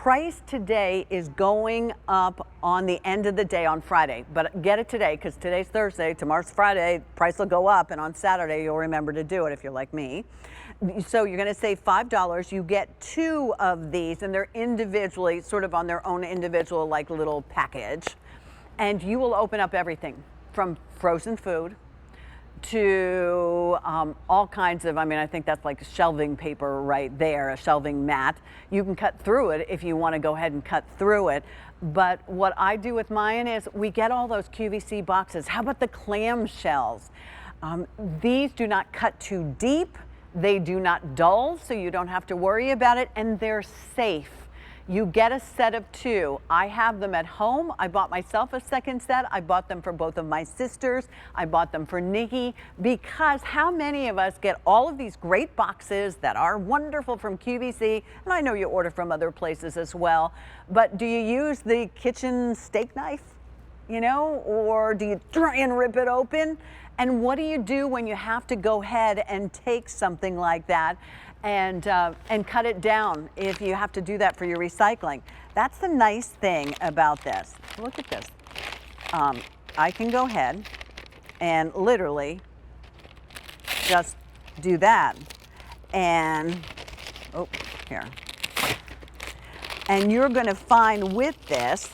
price today is going up on the end of the day on Friday, but get it today because today's Thursday, tomorrow's Friday, price will go up, and on Saturday you'll remember to do it if you're like me. So you're going to save $5. You get 2 of these, and they're individually, sort of on their own individual like little package, and you will open up everything from frozen food to all kinds of, I think that's like shelving paper right there, a shelving mat. You can cut through it if you want to go ahead and cut through it. But what I do with mine is we get all those QVC boxes. How about the clam shells? These do not cut too deep. They do not dull, so you don't have to worry about it, and they're safe. You get a set of 2. I have them at home. I bought myself a second set. I bought them for both of my sisters. I bought them for Nikki, because how many of us get all of these great boxes that are wonderful from QVC, and I know you order from other places as well, but do you use the kitchen steak knife, or do you try and rip it open? And what do you do when you have to go ahead and take something like that and cut it down if you have to do that for your recycling? That's the nice thing about this. Look at this. I can go ahead and literally just do that. And, here. And you're going to find with this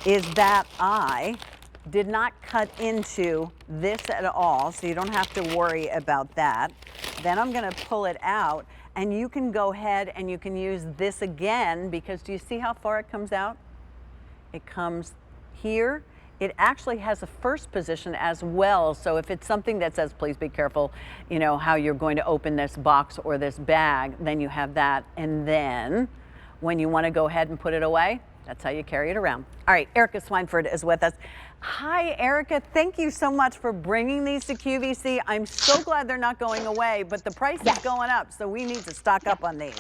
is that I did not cut into this at all, so you don't have to worry about that. Then I'm going to pull it out, and you can go ahead and you can use this again, because do you see how far it comes out? It comes here. It actually has a first position as well, so if it's something that says please be careful, how you're going to open this box or this bag, then you have that. And then when you want to go ahead and put it away, that's how you carry it around. All right, Erica Swineford is with us. Hi, Erica. Thank you so much for bringing these to QVC. I'm so glad they're not going away, but the price is going up, so we need to stock up on these.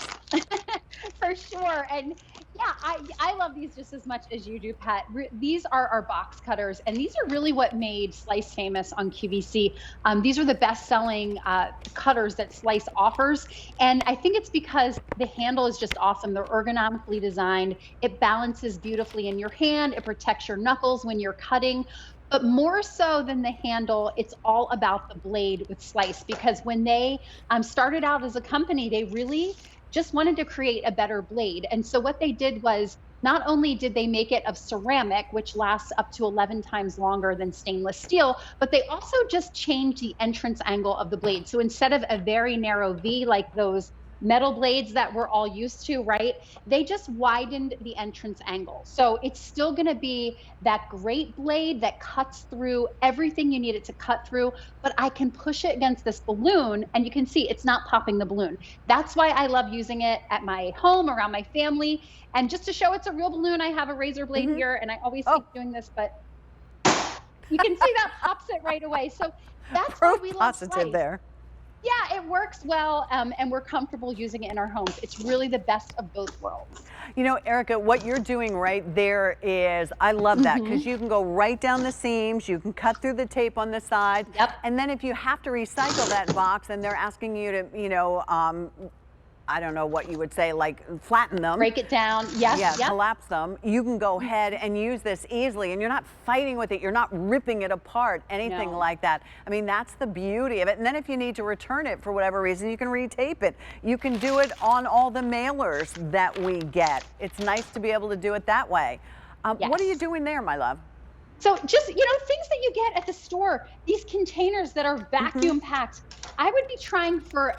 For sure. And yeah, I love these just as much as you do, Pat. These are our box cutters, and these are really what made Slice famous on QVC. These are the best-selling cutters that Slice offers, and I think it's because the handle is just awesome. They're ergonomically designed. It balances beautifully in your hand. It protects your knuckles when you're cutting. But more so than the handle, it's all about the blade with Slice, because when they started out as a company, they really just wanted to create a better blade. And so what they did was, not only did they make it of ceramic, which lasts up to 11 times longer than stainless steel, but they also just changed the entrance angle of the blade. So instead of a very narrow V like those metal blades that we're all used to, right? They just widened the entrance angle. So it's still going to be that great blade that cuts through everything you need it to cut through, but I can push it against this balloon and you can see it's not popping the balloon. That's why I love using it at my home, around my family. And just to show it's a real balloon, I have a razor blade here, and I always keep doing this, but you can see that pops it right away. So that's why we love Slice. There. Yeah, it works well, and we're comfortable using it in our homes. It's really the best of both worlds. Erica, what you're doing right there is, I love that, because you can go right down the seams, you can cut through the tape on the side, and then if you have to recycle that box and they're asking you to, I don't know what you would say, like flatten them. Break it down, yes. Yeah, collapse them. You can go ahead and use this easily, and you're not fighting with it. You're not ripping it apart, anything like that. That's the beauty of it. And then if you need to return it for whatever reason, you can retape it. You can do it on all the mailers that we get. It's nice to be able to do it that way. What are you doing there, my love? So just, things that you get at the store, these containers that are vacuum packed, I would be trying for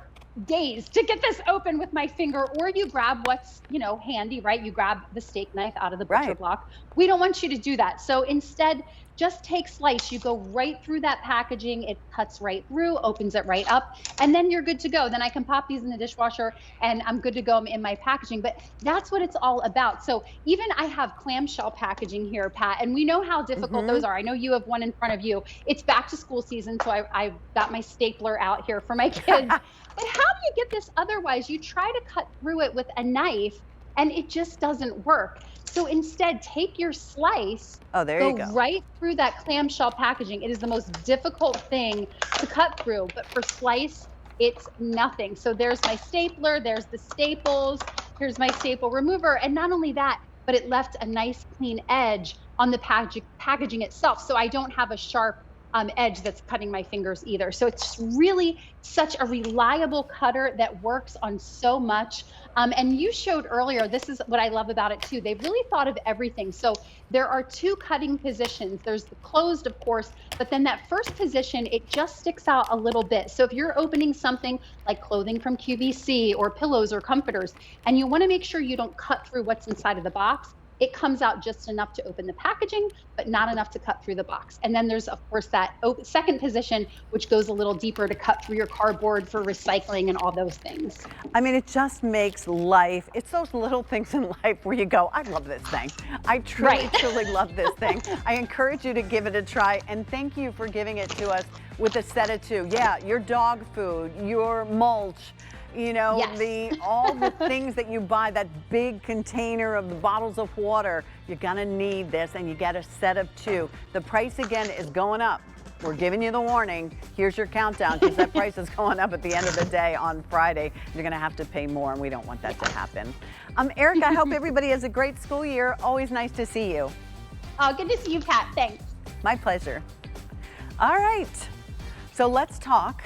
days to get this open with my finger, or you grab what's handy, right? You grab the steak knife out of the butcher block. We don't want you to do that. So instead, just take Slice. You go right through that packaging. It cuts right through, opens it right up, and then you're good to go. Then I can pop these in the dishwasher and I'm good to go in my packaging. But that's what it's all about. So even I have clamshell packaging here, Pat, and we know how difficult those are. I know you have one in front of you. It's back to school season, so I've got my stapler out here for my kids. But how do you get this otherwise? You try to cut through it with a knife and it just doesn't work. So instead, take your Slice, go right through that clamshell packaging. It is the most difficult thing to cut through, but for Slice, it's nothing. So there's my stapler, there's the staples, here's my staple remover. And not only that, but it left a nice clean edge on the packaging itself. So I don't have a sharp edge that's cutting my fingers either. So it's really such a reliable cutter that works on so much. And you showed earlier, this is what I love about it too. They've really thought of everything. So there are two cutting positions. There's the closed, of course, but then that first position, it just sticks out a little bit. So if you're opening something like clothing from QVC or pillows or comforters, and you want to make sure you don't cut through what's inside of the box, it comes out just enough to open the packaging, but not enough to cut through the box. And then there's, of course, that second position, which goes a little deeper to cut through your cardboard for recycling and all those things. I mean, it just makes life, it's those little things in life where you go, I love this thing. I truly, truly love this thing. I encourage you to give it a try, and thank you for giving it to us with a set of two. Yeah, your dog food, your mulch, you know, yes. all the things that you buy, that big container of the bottles of water, you're gonna need this, and you get a set of two. The price again is going up. We're giving you the warning. Here's your countdown, because that price is going up at the end of the day on Friday. You're gonna have to pay more, and we don't want that to happen. Erica, I hope everybody has a great school year. Always nice to see you. Oh, good to see you, Pat. Thanks. My pleasure. All right, so let's talk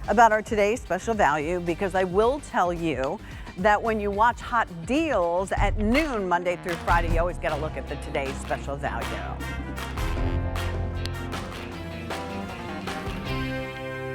about our today's special value, because I will tell you that when you watch Hot Deals at noon, Monday through Friday, you always get a look at the today's special value.